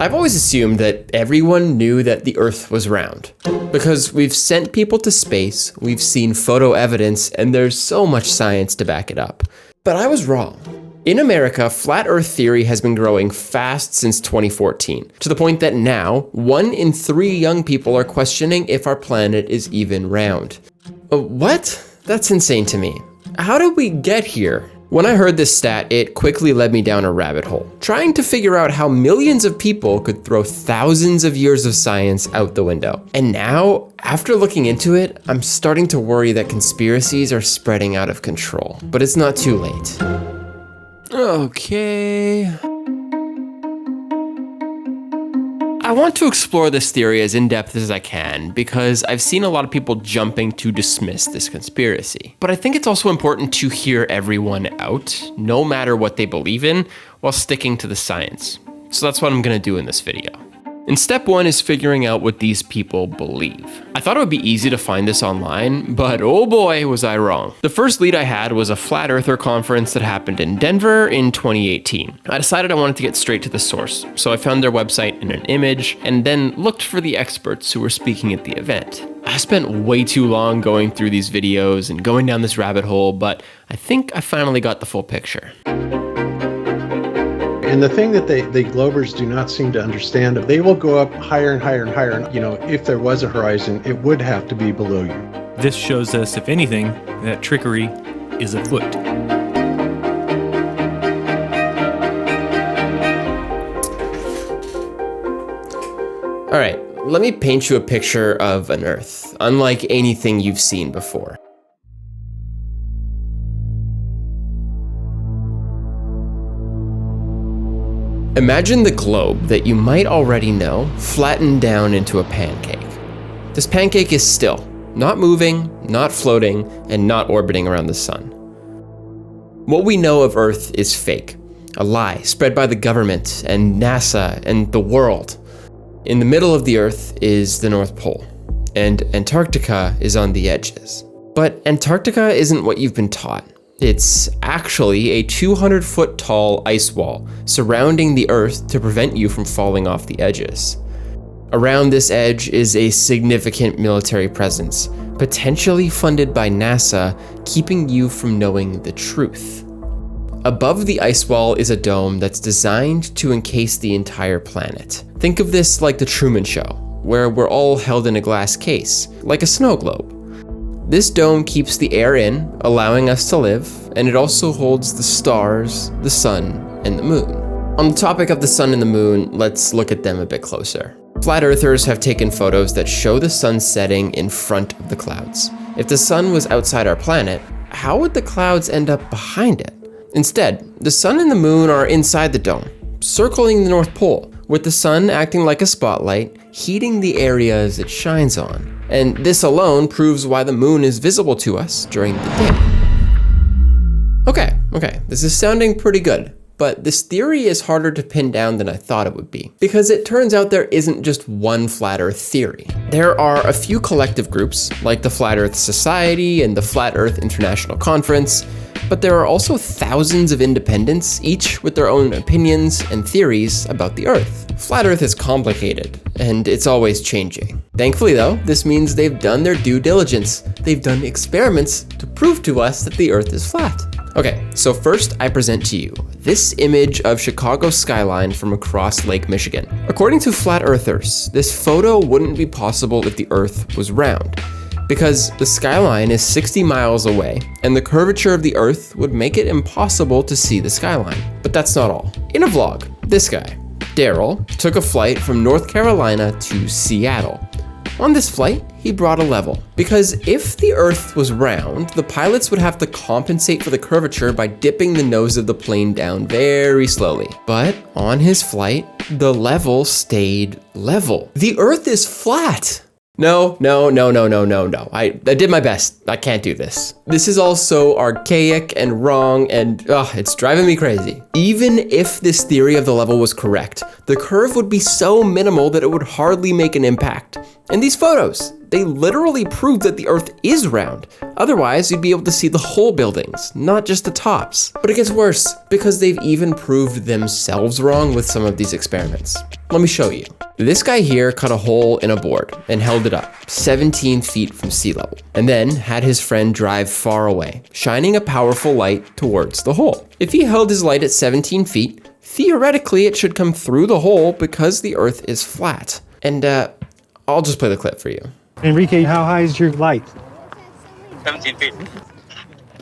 I've always assumed that everyone knew that the Earth was round, because we've sent people to space, we've seen photo evidence, and there's so much science to back it up. But I was wrong. In America, flat Earth theory has been growing fast since 2014, to the point that now, 1 in 3 young people are questioning if our planet is even round. What? That's insane to me. How did we get here? When I heard this stat, it quickly led me down a rabbit hole, trying to figure out how millions of people could throw thousands of years of science out the window. And now, after looking into it, I'm starting to worry that conspiracies are spreading out of control. But it's not too late. Okay. I want to explore this theory as in-depth as I can because I've seen a lot of people jumping to dismiss this conspiracy. But I think it's also important to hear everyone out, no matter what they believe in, while sticking to the science. So that's what I'm gonna do in this video. And step 1 is figuring out what these people believe. I thought it would be easy to find this online, but oh boy, was I wrong. The first lead I had was a Flat Earther conference that happened in Denver in 2018. I decided I wanted to get straight to the source, so I found their website and an image, and then looked for the experts who were speaking at the event. I spent way too long going through these videos and going down this rabbit hole, but I think I finally got the full picture. And the thing that the Globers do not seem to understand, they will go up higher and higher and higher. And, if there was a horizon, it would have to be below you. This shows us, if anything, that trickery is afoot. All right, let me paint you a picture of an Earth, unlike anything you've seen before. Imagine the globe that you might already know flattened down into a pancake. This pancake is still, not moving, not floating, and not orbiting around the sun. What we know of Earth is fake, a lie spread by the government and NASA and the world. In the middle of the Earth is the North Pole, and Antarctica is on the edges. But Antarctica isn't what you've been taught. It's actually a 200-foot tall ice wall surrounding the Earth to prevent you from falling off the edges. Around this edge is a significant military presence, potentially funded by NASA, keeping you from knowing the truth. Above the ice wall is a dome that's designed to encase the entire planet. Think of this like the Truman Show, where we're all held in a glass case, like a snow globe. This dome keeps the air in, allowing us to live, and it also holds the stars, the sun, and the moon. On the topic of the sun and the moon, let's look at them a bit closer. Flat Earthers have taken photos that show the sun setting in front of the clouds. If the sun was outside our planet, how would the clouds end up behind it? Instead, the sun and the moon are inside the dome, circling the North Pole, with the sun acting like a spotlight, heating the areas it shines on. And this alone proves why the moon is visible to us during the day. Okay, this is sounding pretty good, but this theory is harder to pin down than I thought it would be, because it turns out there isn't just one Flat Earth theory. There are a few collective groups, like the Flat Earth Society and the Flat Earth International Conference, but there are also thousands of independents, each with their own opinions and theories about the Earth. Flat Earth is complicated, and it's always changing. Thankfully though, this means they've done their due diligence. They've done experiments to prove to us that the Earth is flat. Okay, so first I present to you this image of Chicago's skyline from across Lake Michigan. According to Flat Earthers, this photo wouldn't be possible if the Earth was round, because the skyline is 60 miles away, and the curvature of the Earth would make it impossible to see the skyline. But that's not all. In a vlog, this guy, Daryl, took a flight from North Carolina to Seattle. On this flight, he brought a level, because if the Earth was round, the pilots would have to compensate for the curvature by dipping the nose of the plane down very slowly. But on his flight, the level stayed level. The Earth is flat. No. I did my best. I can't do this. This is all so archaic and wrong, and it's driving me crazy. Even if this theory of the level was correct, the curve would be so minimal that it would hardly make an impact. And these photos, They literally prove that the Earth is round. Otherwise, you'd be able to see the whole buildings, not just the tops. But it gets worse, because they've even proved themselves wrong with some of these experiments. Let me show you. This guy here cut a hole in a board and held it up 17 feet from sea level, and then had his friend drive far away, shining a powerful light towards the hole. If he held his light at 17 feet, theoretically it should come through the hole because the Earth is flat. And I'll just play the clip for you. Enrique, how high is your light? 17 feet.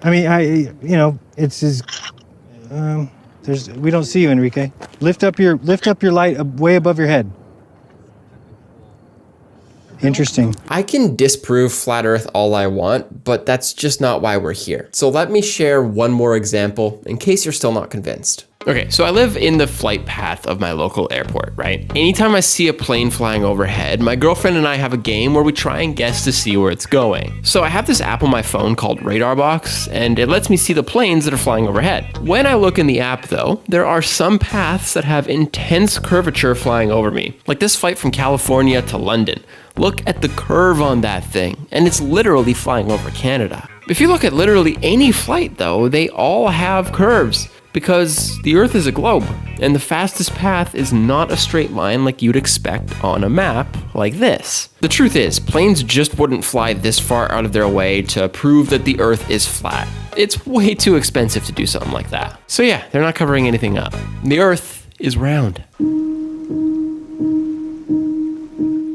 I mean, it's as we don't see you, Enrique. Lift up your light way above your head. Interesting. I can disprove flat Earth all I want, but that's just not why we're here. So let me share one more example in case you're still not convinced. Okay, so I live in the flight path of my local airport, right? Anytime I see a plane flying overhead, my girlfriend and I have a game where we try and guess to see where it's going. So I have this app on my phone called Radar Box, and it lets me see the planes that are flying overhead. When I look in the app though, there are some paths that have intense curvature flying over me, like this flight from California to London. Look at the curve on that thing, and it's literally flying over Canada. If you look at literally any flight though, they all have curves, because the Earth is a globe, and the fastest path is not a straight line like you'd expect on a map like this. The truth is, planes just wouldn't fly this far out of their way to prove that the Earth is flat. It's way too expensive to do something like that. So yeah, they're not covering anything up. The Earth is round.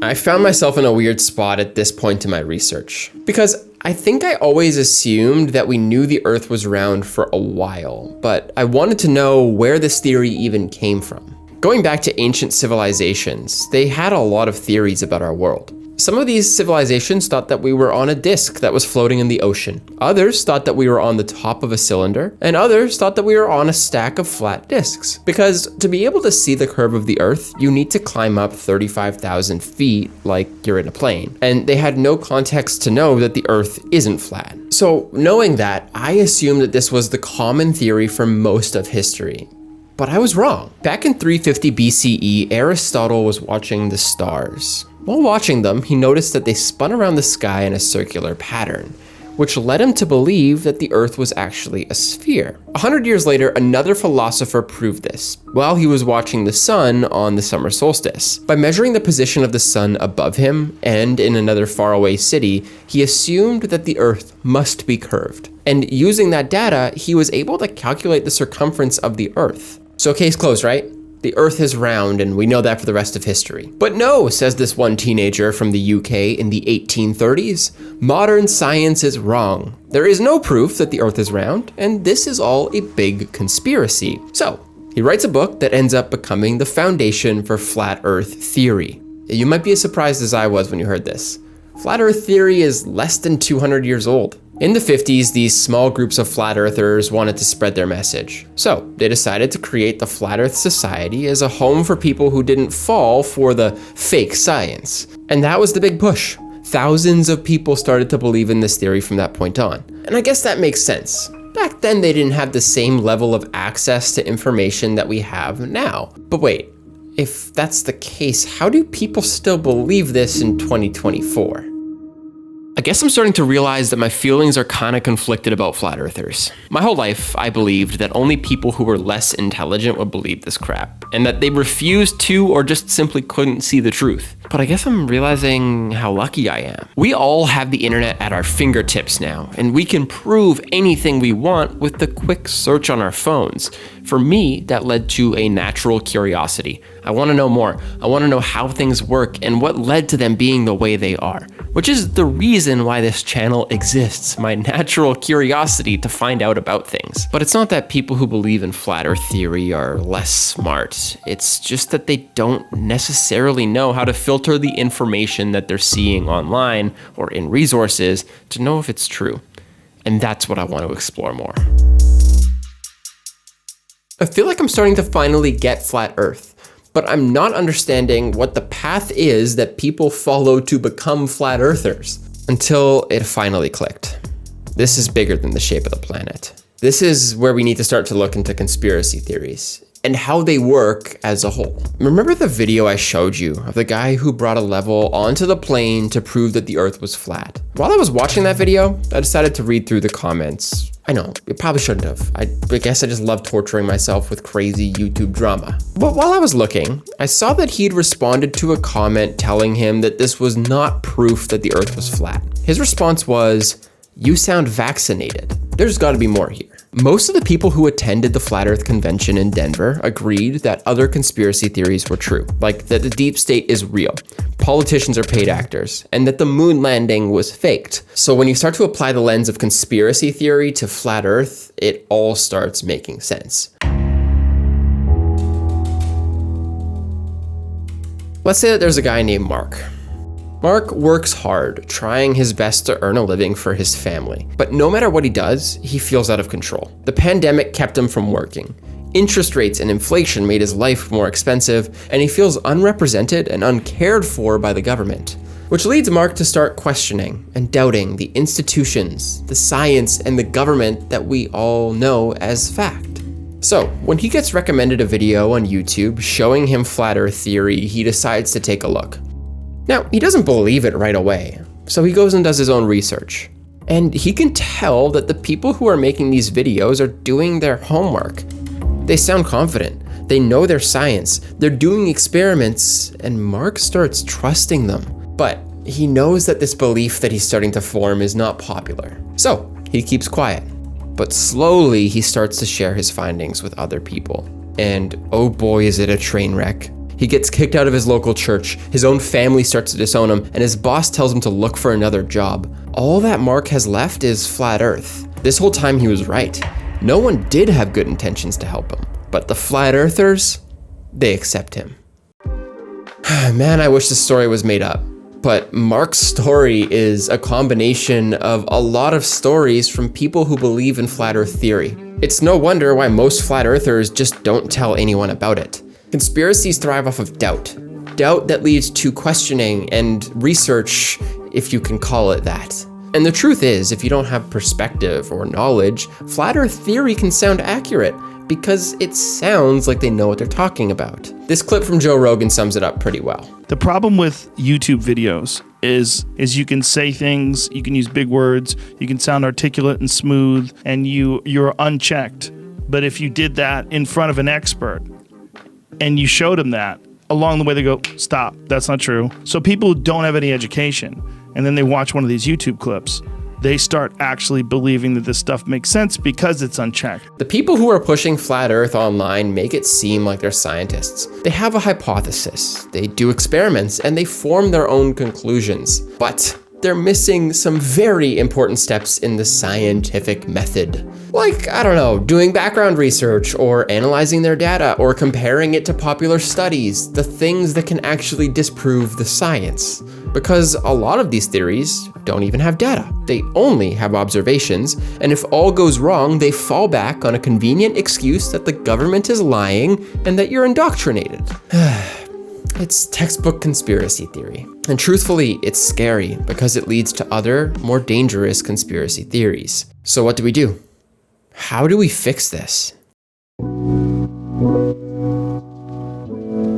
I found myself in a weird spot at this point in my research, because I think I always assumed that we knew the Earth was round for a while, but I wanted to know where this theory even came from. Going back to ancient civilizations, they had a lot of theories about our world. Some of these civilizations thought that we were on a disk that was floating in the ocean. Others thought that we were on the top of a cylinder, and others thought that we were on a stack of flat disks. Because to be able to see the curve of the Earth, you need to climb up 35,000 feet like you're in a plane. And they had no context to know that the Earth isn't flat. So knowing that, I assumed that this was the common theory for most of history. But I was wrong. Back in 350 BCE, Aristotle was watching the stars. While watching them, he noticed that they spun around the sky in a circular pattern, which led him to believe that the Earth was actually a sphere. 100 years later, another philosopher proved this while he was watching the sun on the summer solstice. By measuring the position of the sun above him and in another faraway city, he assumed that the Earth must be curved. And using that data, he was able to calculate the circumference of the Earth. So case closed, right? The Earth is round, and we know that for the rest of history. But no, says this one teenager from the UK in the 1830s, modern science is wrong. There is no proof that the Earth is round, and this is all a big conspiracy. So, he writes a book that ends up becoming the foundation for flat Earth theory. You might be as surprised as I was when you heard this. Flat Earth theory is less than 200 years old. In the 50s, these small groups of flat earthers wanted to spread their message. So they decided to create the Flat Earth Society as a home for people who didn't fall for the fake science. And that was the big push. Thousands of people started to believe in this theory from that point on. And I guess that makes sense. Back then, they didn't have the same level of access to information that we have now. But wait, if that's the case, how do people still believe this in 2024? I guess I'm starting to realize that my feelings are kind of conflicted about flat earthers. My whole life, I believed that only people who were less intelligent would believe this crap, and that they refused to or just simply couldn't see the truth. But I guess I'm realizing how lucky I am. We all have the internet at our fingertips now, and we can prove anything we want with the quick search on our phones. For me, that led to a natural curiosity. I want to know more. I want to know how things work and what led to them being the way they are, which is the reason why this channel exists, my natural curiosity to find out about things. But it's not that people who believe in flat Earth theory are less smart. It's just that they don't necessarily know how to filter the information that they're seeing online or in resources to know if it's true. And that's what I want to explore more. I feel like I'm starting to finally get flat Earth, but I'm not understanding what the path is that people follow to become flat earthers until it finally clicked. This is bigger than the shape of the planet. This is where we need to start to look into conspiracy theories. and how they work as a whole. Remember the video I showed you of the guy who brought a level onto the plane to prove that the Earth was flat? While I was watching that video, I decided to read through the comments. I know, it probably shouldn't have. I guess I just love torturing myself with crazy YouTube drama. But while I was looking, I saw that he'd responded to a comment telling him that this was not proof that the Earth was flat. His response was, "You sound vaccinated. There's gotta be more here." Most of the people who attended the Flat Earth Convention in Denver agreed that other conspiracy theories were true, like that the deep state is real, politicians are paid actors, and that the moon landing was faked. So when you start to apply the lens of conspiracy theory to flat Earth, it all starts making sense. Let's say that there's a guy named Mark. Mark works hard, trying his best to earn a living for his family. But no matter what he does, he feels out of control. The pandemic kept him from working. Interest rates and inflation made his life more expensive, and he feels unrepresented and uncared for by the government. Which leads Mark to start questioning and doubting the institutions, the science, and the government that we all know as fact. So, when he gets recommended a video on YouTube showing him flat Earth theory, he decides to take a look. Now, he doesn't believe it right away, so he goes and does his own research. And he can tell that the people who are making these videos are doing their homework. They sound confident, they know their science, they're doing experiments, and Mark starts trusting them. But he knows that this belief that he's starting to form is not popular, so he keeps quiet. But slowly, he starts to share his findings with other people. And oh boy, is it a train wreck. He gets kicked out of his local church, his own family starts to disown him, and his boss tells him to look for another job. All that Mark has left is flat Earth. This whole time he was right. No one did have good intentions to help him. But the flat earthers, they accept him. Man, I wish this story was made up. But Mark's story is a combination of a lot of stories from people who believe in flat Earth theory. It's no wonder why most flat earthers just don't tell anyone about it. Conspiracies thrive off of doubt. Doubt that leads to questioning and research, if you can call it that. And the truth is, if you don't have perspective or knowledge, flat Earth theory can sound accurate because it sounds like they know what they're talking about. This clip from Joe Rogan sums it up pretty well. The problem with YouTube videos is you can say things, you can use big words, you can sound articulate and smooth, and you're unchecked. But if you did that in front of an expert, and you showed them that, along the way they go, stop, that's not true. So people who don't have any education, and then they watch one of these YouTube clips, they start actually believing that this stuff makes sense because it's unchecked. The people who are pushing flat Earth online make it seem like they're scientists. They have a hypothesis, they do experiments, and they form their own conclusions. But they're missing some very important steps in the scientific method. Like, I don't know, doing background research or analyzing their data or comparing it to popular studies, the things that can actually disprove the science. Because a lot of these theories don't even have data. They only have observations, and if all goes wrong, they fall back on a convenient excuse that the government is lying and that you're indoctrinated. It's textbook conspiracy theory. And truthfully, it's scary because it leads to other, more dangerous conspiracy theories. So what do? How do we fix this?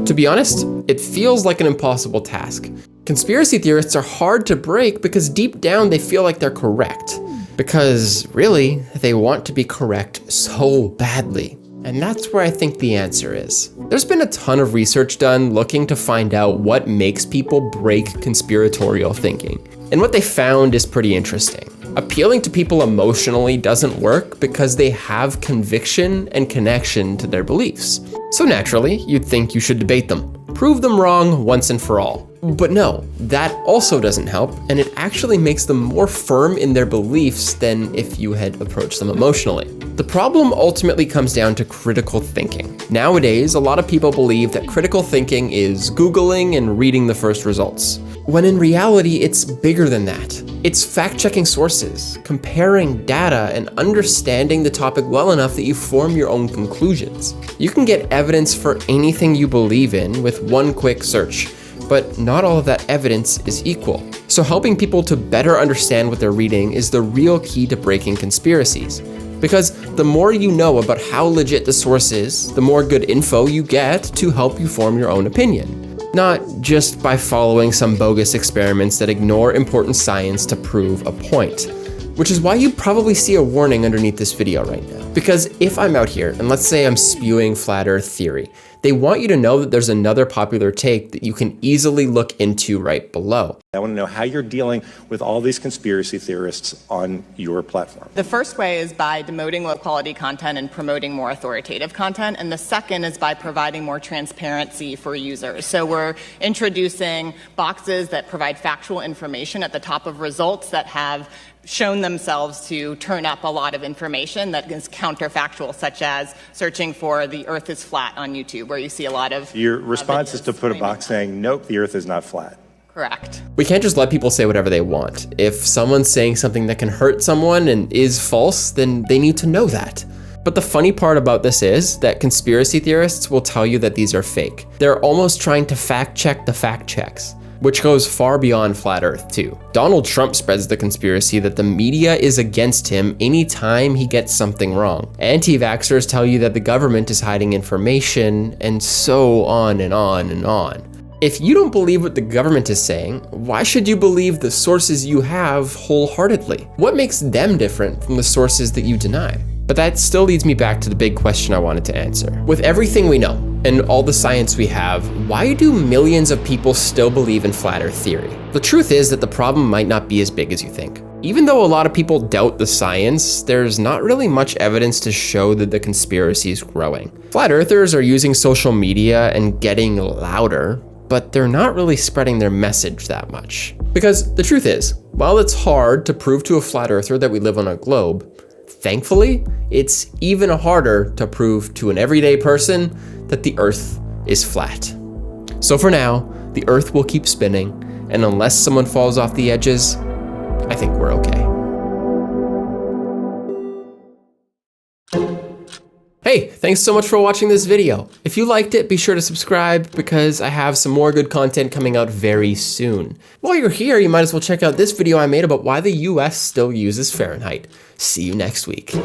To be honest, it feels like an impossible task. Conspiracy theorists are hard to break because deep down they feel like they're correct. Because really, they want to be correct so badly. And that's where I think the answer is. There's been a ton of research done looking to find out what makes people break conspiratorial thinking. And what they found is pretty interesting. Appealing to people emotionally doesn't work because they have conviction and connection to their beliefs. So naturally, you'd think you should debate them, prove them wrong once and for all. But no, that also doesn't help, and it actually makes them more firm in their beliefs than if you had approached them emotionally. The problem ultimately comes down to critical thinking. Nowadays, a lot of people believe that critical thinking is Googling and reading the first results, when in reality, it's bigger than that. It's fact-checking sources, comparing data, and understanding the topic well enough that you form your own conclusions. You can get evidence for anything you believe in with one quick search. But not all of that evidence is equal. So helping people to better understand what they're reading is the real key to breaking conspiracies. Because the more you know about how legit the source is, the more good info you get to help you form your own opinion. Not just by following some bogus experiments that ignore important science to prove a point. Which is why you probably see a warning underneath this video right now. Because if I'm out here, and let's say I'm spewing flat earth theory, they want you to know that there's another popular take that you can easily look into right below. I want to know how you're dealing with all these conspiracy theorists on your platform. The first way is by demoting low-quality content and promoting more authoritative content, and the second is by providing more transparency for users. So we're introducing boxes that provide factual information at the top of results that have shown themselves to turn up a lot of information that is counterfactual, such as searching for the earth is flat on YouTube, where you see a lot of... Your response is to put a box saying, nope, the earth is not flat. Correct. We can't just let people say whatever they want. If someone's saying something that can hurt someone and is false, then they need to know that. But the funny part about this is that conspiracy theorists will tell you that these are fake. They're almost trying to fact check the fact checks, which goes far beyond flat earth too. Donald Trump spreads the conspiracy that the media is against him anytime he gets something wrong. Anti-vaxxers tell you that the government is hiding information, and so on and on and on. If you don't believe what the government is saying, why should you believe the sources you have wholeheartedly? What makes them different from the sources that you deny? But that still leads me back to the big question I wanted to answer. With everything we know and all the science we have, why do millions of people still believe in flat earth theory? The truth is that the problem might not be as big as you think. Even though a lot of people doubt the science, there's not really much evidence to show that the conspiracy is growing. Flat earthers are using social media and getting louder, but they're not really spreading their message that much. Because the truth is, while it's hard to prove to a flat earther that we live on a globe, thankfully, it's even harder to prove to an everyday person that the earth is flat. So for now, the earth will keep spinning, and unless someone falls off the edges, I think we're okay. Hey, thanks so much for watching this video. If you liked it, be sure to subscribe because I have some more good content coming out very soon. While you're here, you might as well check out this video I made about why the US still uses Fahrenheit. See you next week.